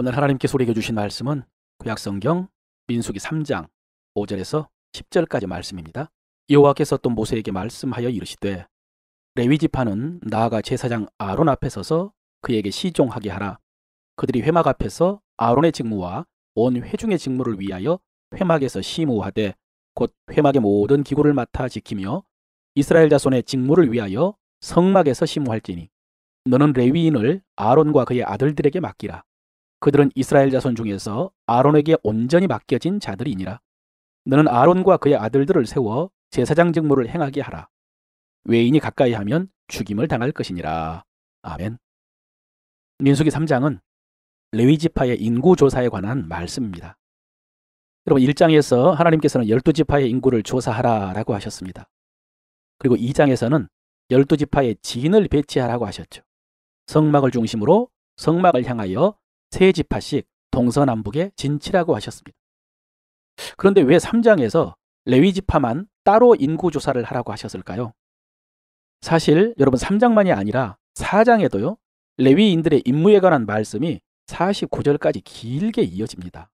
오늘 하나님께서 우리에게 주신 말씀은 구약성경 민수기 3장 5절에서 10절까지 말씀입니다. 여호와께서 또 모세에게 말씀하여 이르시되 레위 지파는 나아가 제사장 아론 앞에 서서 그에게 시종하게 하라. 그들이 회막 앞에서 아론의 직무와 온 회중의 직무를 위하여 회막에서 시무하되 곧 회막의 모든 기구를 맡아 지키며 이스라엘 자손의 직무를 위하여 성막에서 시무할지니 너는 레위인을 아론과 그의 아들들에게 맡기라. 그들은 이스라엘 자손 중에서 아론에게 온전히 맡겨진 자들이니라. 너는 아론과 그의 아들들을 세워 제사장 직무를 행하게 하라. 외인이 가까이 하면 죽임을 당할 것이니라. 아멘. 민수기 3장은 레위 지파의 인구 조사에 관한 말씀입니다. 여러분 1장에서 하나님께서는 12지파의 인구를 조사하라라고 하셨습니다. 그리고 2장에서는 12지파의 지인을 배치하라고 하셨죠. 성막을 중심으로 성막을 향하여 3지파씩 동서남북에 진치라고 하셨습니다. 그런데 왜 3장에서 레위 지파만 따로 인구 조사를 하라고 하셨을까요? 사실 여러분 3장만이 아니라 4장에도요. 레위인들의 임무에 관한 말씀이 49절까지 길게 이어집니다.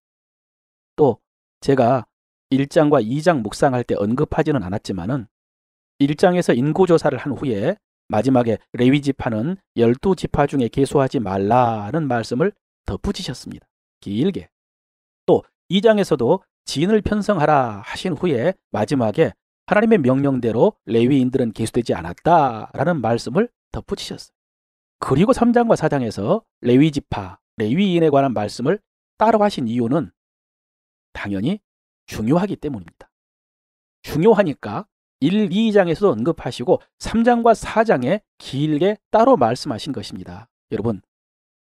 또 제가 1장과 2장 묵상할 때 언급하지는 않았지만은 1장에서 인구조사를 한 후에 마지막에 레위 지파는 12지파 중에 계수하지 말라는 말씀을 덧붙이셨습니다. 길게. 또 2장에서도 지인을 편성하라 하신 후에 마지막에 하나님의 명령대로 레위인들은 계수되지 않았다라는 말씀을 덧붙이셨어요. 그리고 3장과 4장에서 레위 지파, 레위인에 관한 말씀을 따로 하신 이유는 당연히 중요하기 때문입니다. 중요하니까 1, 2장에서도 언급하시고 3장과 4장에 길게 따로 말씀하신 것입니다. 여러분,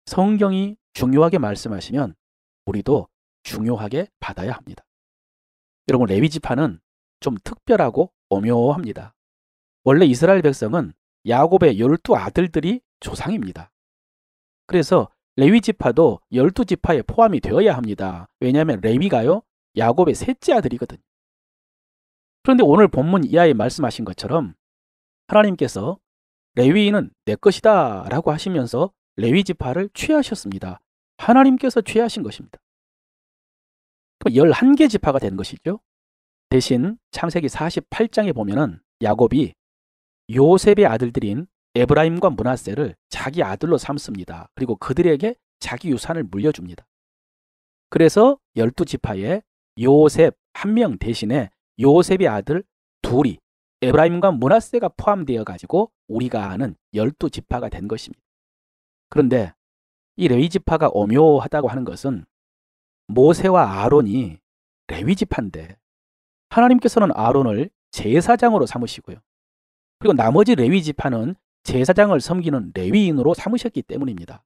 성경이 중요하게 말씀하시면 우리도 중요하게 받아야 합니다. 여러분, 레위 지파는 좀 특별하고 오묘합니다. 원래 이스라엘 백성은 야곱의 12아들들이 조상입니다. 그래서 레위 지파도 12지파에 포함이 되어야 합니다. 왜냐하면 레위가요, 야곱의 셋째 아들이거든요. 그런데 오늘 본문 이하에 말씀하신 것처럼 하나님께서 레위인은 내 것이다 라고 하시면서 레위 지파를 취하셨습니다. 하나님께서 취하신 것입니다. 11개 지파가 된 것이죠. 대신 창세기 48장에 보면은 야곱이 요셉의 아들들인 에브라임과 므낫세를 자기 아들로 삼습니다. 그리고 그들에게 자기 유산을 물려줍니다. 그래서 12지파에 요셉 1명 대신에 요셉의 아들 둘이 에브라임과 므낫세가 포함되어 가지고 우리가 아는 12지파가 된 것입니다. 그런데 이 레위 지파가 오묘하다고 하는 것은 모세와 아론이 레위 지파인데 하나님께서는 아론을 제사장으로 삼으시고요. 그리고 나머지 레위 지파는 제사장을 섬기는 레위인으로 삼으셨기 때문입니다.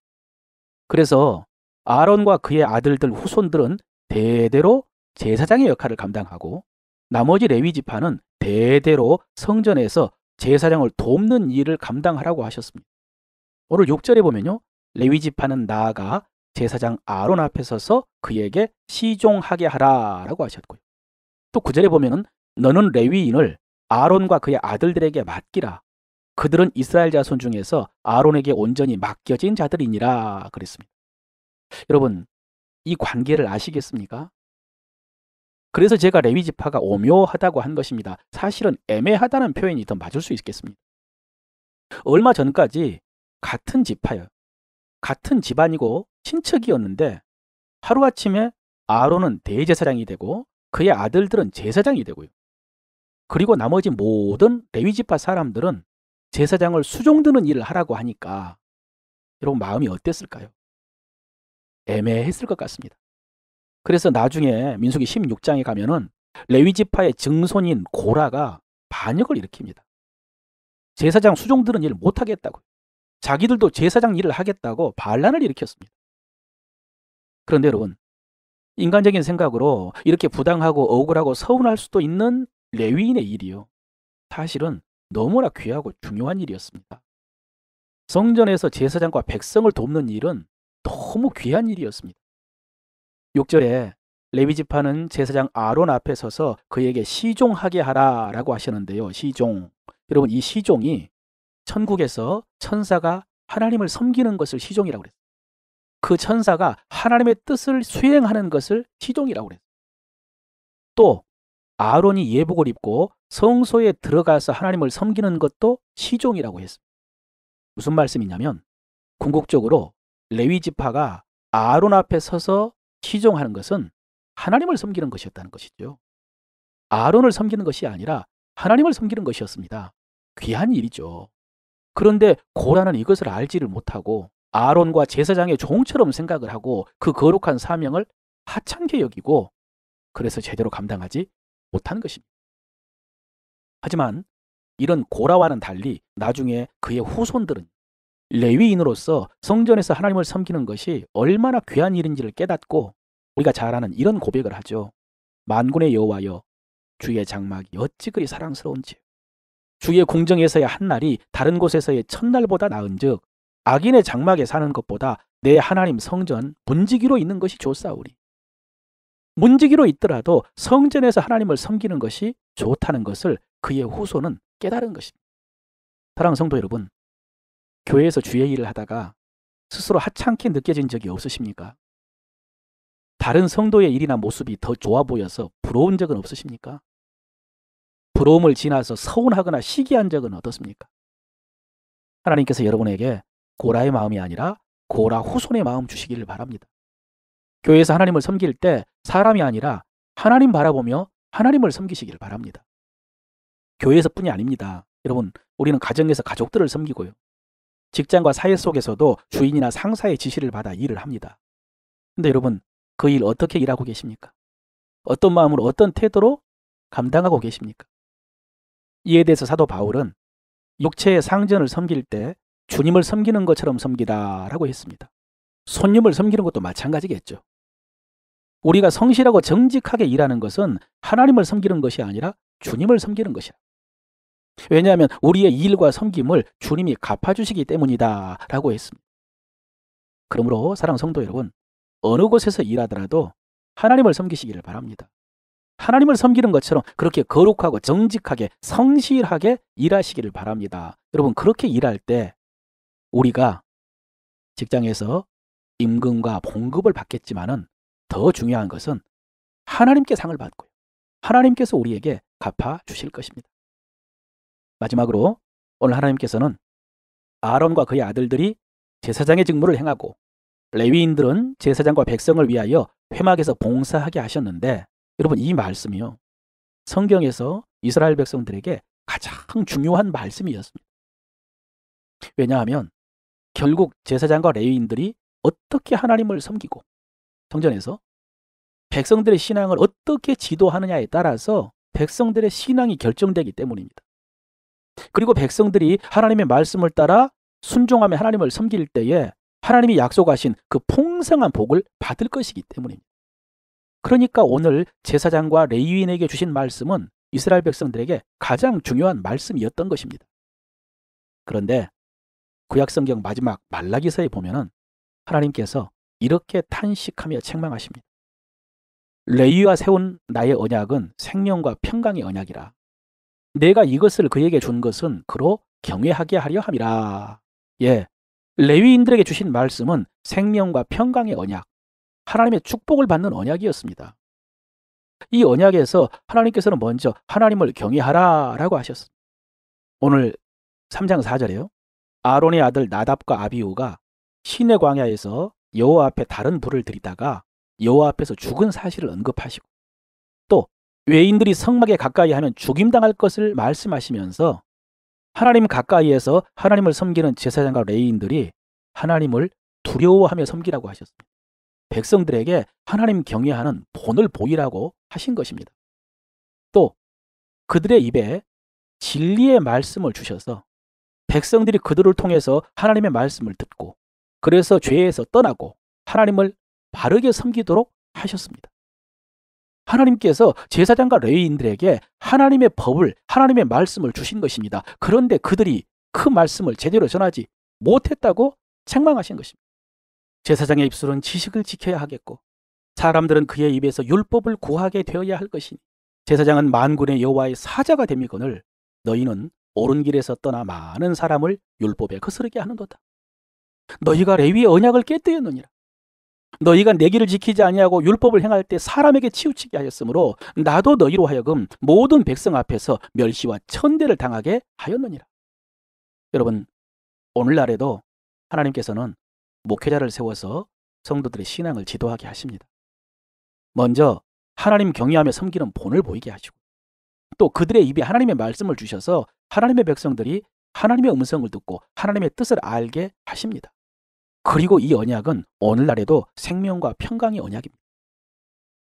그래서 아론과 그의 아들들 후손들은 대대로 제사장의 역할을 감당하고 나머지 레위 지파는 대대로 성전에서 제사장을 돕는 일을 감당하라고 하셨습니다. 오늘 6절에 보면요. 레위 지파는 나아가 제사장 아론 앞에 서서 그에게 시종하게 하라라고 하셨고요. 또 9절에 보면은 너는 레위인을 아론과 그의 아들들에게 맡기라. 그들은 이스라엘 자손 중에서 아론에게 온전히 맡겨진 자들이니라 그랬습니다. 여러분, 이 관계를 아시겠습니까? 그래서 제가 레위 지파가 오묘하다고 한 것입니다. 사실은 애매하다는 표현이 더 맞을 수 있겠습니다. 얼마 전까지 같은 지파예요. 같은 집안이고 친척이었는데 하루아침에 아론은 대제사장이 되고 그의 아들들은 제사장이 되고요. 그리고 나머지 모든 레위 지파 사람들은 제사장을 수종드는 일을 하라고 하니까 여러분 마음이 어땠을까요? 애매했을 것 같습니다. 그래서 나중에 민수기 16장에 가면은 레위 지파의 증손인 고라가 반역을 일으킵니다. 제사장 수종드는 일을 못하겠다고. 자기들도 제사장 일을 하겠다고 반란을 일으켰습니다. 그런데 여러분, 인간적인 생각으로 이렇게 부당하고 억울하고 서운할 수도 있는 레위인의 일이요. 사실은 너무나 귀하고 중요한 일이었습니다. 성전에서 제사장과 백성을 돕는 일은 너무 귀한 일이었습니다. 6절에 레위 지파는 제사장 아론 앞에 서서 그에게 시종하게 하라라고 하셨는데요. 시종. 여러분, 이 시종이 천국에서 천사가 하나님을 섬기는 것을 시종이라고 그랬어요. 그 천사가 하나님의 뜻을 수행하는 것을 시종이라고 그랬어요. 또 아론이 예복을 입고 성소에 들어가서 하나님을 섬기는 것도 시종이라고 했습니다. 무슨 말씀이냐면 궁극적으로 레위 지파가 아론 앞에 서서 시종하는 것은 하나님을 섬기는 것이었다는 것이죠. 아론을 섬기는 것이 아니라 하나님을 섬기는 것이었습니다. 귀한 일이죠. 그런데 고라는 이것을 알지를 못하고 아론과 제사장의 종처럼 생각을 하고 그 거룩한 사명을 하찮게 여기고 그래서 제대로 감당하지 못한 것입니다. 하지만 이런 고라와는 달리 나중에 그의 후손들은 레위인으로서 성전에서 하나님을 섬기는 것이 얼마나 귀한 일인지를 깨닫고 우리가 잘 아는 이런 고백을 하죠. 만군의 여호와여, 주의 장막이 어찌 그리 사랑스러운지. 주의 궁정에서의 한 날이 다른 곳에서의 첫날보다 나은즉 악인의 장막에 사는 것보다 내 하나님 성전 문지기로 있는 것이 좋사오리. 문지기로 있더라도 성전에서 하나님을 섬기는 것이 좋다는 것을 그의 후손은 깨달은 것입니다. 사랑하는 성도 여러분, 교회에서 주의 일을 하다가 스스로 하찮게 느껴진 적이 없으십니까? 다른 성도의 일이나 모습이 더 좋아 보여서 부러운 적은 없으십니까? 부러움을 지나서 서운하거나 시기한 적은 어떻습니까? 하나님께서 여러분에게 고라의 마음이 아니라 고라 후손의 마음 주시기를 바랍니다. 교회에서 하나님을 섬길 때 사람이 아니라 하나님 바라보며 하나님을 섬기시기를 바랍니다. 교회에서뿐이 아닙니다. 여러분, 우리는 가정에서 가족들을 섬기고요. 직장과 사회 속에서도 주인이나 상사의 지시를 받아 일을 합니다. 근데 여러분, 그 일 어떻게 일하고 계십니까? 어떤 마음으로 어떤 태도로 감당하고 계십니까? 이에 대해서 사도 바울은 육체의 상전을 섬길 때 주님을 섬기는 것처럼 섬기다라고 했습니다. 손님을 섬기는 것도 마찬가지겠죠. 우리가 성실하고 정직하게 일하는 것은 하나님을 섬기는 것이 아니라 주님을 섬기는 것이야. 왜냐하면 우리의 일과 섬김을 주님이 갚아주시기 때문이다 라고 했습니다. 그러므로 사랑하는 성도 여러분, 어느 곳에서 일하더라도 하나님을 섬기시기를 바랍니다. 하나님을 섬기는 것처럼 그렇게 거룩하고 정직하게 성실하게 일하시기를 바랍니다. 여러분, 그렇게 일할 때 우리가 직장에서 임금과 봉급을 받겠지만은 더 중요한 것은 하나님께 상을 받고요. 하나님께서 우리에게 갚아 주실 것입니다. 마지막으로 오늘 하나님께서는 아론과 그의 아들들이 제사장의 직무를 행하고 레위인들은 제사장과 백성을 위하여 회막에서 봉사하게 하셨는데 여러분, 이 말씀이요, 성경에서 이스라엘 백성들에게 가장 중요한 말씀이었습니다. 왜냐하면 결국 제사장과 레위인들이 어떻게 하나님을 섬기고 성전에서 백성들의 신앙을 어떻게 지도하느냐에 따라서 백성들의 신앙이 결정되기 때문입니다. 그리고 백성들이 하나님의 말씀을 따라 순종하며 하나님을 섬길 때에 하나님이 약속하신 그 풍성한 복을 받을 것이기 때문입니다. 그러니까 오늘 제사장과 레위인에게 주신 말씀은 이스라엘 백성들에게 가장 중요한 말씀이었던 것입니다. 그런데 구약성경 마지막 말라기서에 보면은 하나님께서 이렇게 탄식하며 책망하십니다. 레위가 세운 나의 언약은 생명과 평강의 언약이라. 내가 이것을 그에게 준 것은 그로 경외하게 하려 함이라. 예, 레위인들에게 주신 말씀은 생명과 평강의 언약, 하나님의 축복을 받는 언약이었습니다. 이 언약에서 하나님께서는 먼저 하나님을 경외하라 라고 하셨습니다. 오늘 3장 4절에요. 아론의 아들 나답과 아비후가 시내 광야에서 여호와 앞에 다른 불을 들이다가 여호와 앞에서 죽은 사실을 언급하시고 또 외인들이 성막에 가까이 하면 죽임당할 것을 말씀하시면서 하나님 가까이에서 하나님을 섬기는 제사장과 레위인들이 하나님을 두려워하며 섬기라고 하셨습니다. 백성들에게 하나님 경외하는 본을 보이라고 하신 것입니다. 또 그들의 입에 진리의 말씀을 주셔서 백성들이 그들을 통해서 하나님의 말씀을 듣고 그래서 죄에서 떠나고 하나님을 바르게 섬기도록 하셨습니다. 하나님께서 제사장과 레위인들에게 하나님의 법을, 하나님의 말씀을 주신 것입니다. 그런데 그들이 그 말씀을 제대로 전하지 못했다고 책망하신 것입니다. 제사장의 입술은 지식을 지켜야 하겠고 사람들은 그의 입에서 율법을 구하게 되어야 할 것이니 제사장은 만군의 여호와의 사자가 됨이거늘 너희는 옳은 길에서 떠나 많은 사람을 율법에 거스르게 하는도다. 너희가 레위의 언약을 깨뜨렸느니라. 너희가 내 길을 지키지 아니하고 율법을 행할 때 사람에게 치우치게 하였으므로 나도 너희로 하여금 모든 백성 앞에서 멸시와 천대를 당하게 하였느니라. 여러분, 오늘날에도 하나님께서는 목회자를 세워서 성도들의 신앙을 지도하게 하십니다. 먼저 하나님 경외하며 섬기는 본을 보이게 하시고, 또 그들의 입에 하나님의 말씀을 주셔서 하나님의 백성들이 하나님의 음성을 듣고 하나님의 뜻을 알게 하십니다. 그리고 이 언약은 오늘날에도 생명과 평강의 언약입니다.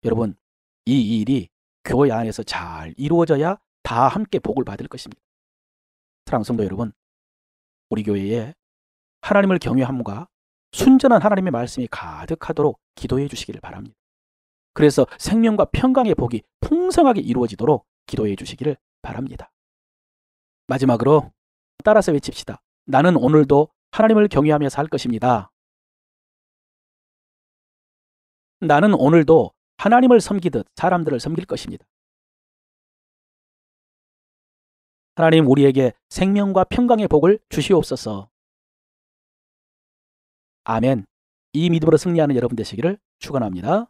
여러분, 이 일이 교회 안에서 잘 이루어져야 다 함께 복을 받을 것입니다. 사랑하는 성도 여러분, 우리 교회에 하나님을 경외함과 순전한 하나님의 말씀이 가득하도록 기도해 주시기를 바랍니다. 그래서 생명과 평강의 복이 풍성하게 이루어지도록 기도해 주시기를 바랍니다. 마지막으로 따라서 외칩시다. 나는 오늘도 하나님을 경외하며 살 것입니다. 나는 오늘도 하나님을 섬기듯 사람들을 섬길 것입니다. 하나님, 우리에게 생명과 평강의 복을 주시옵소서. 아멘. 이 믿음으로 승리하는 여러분 되시기를 축원합니다.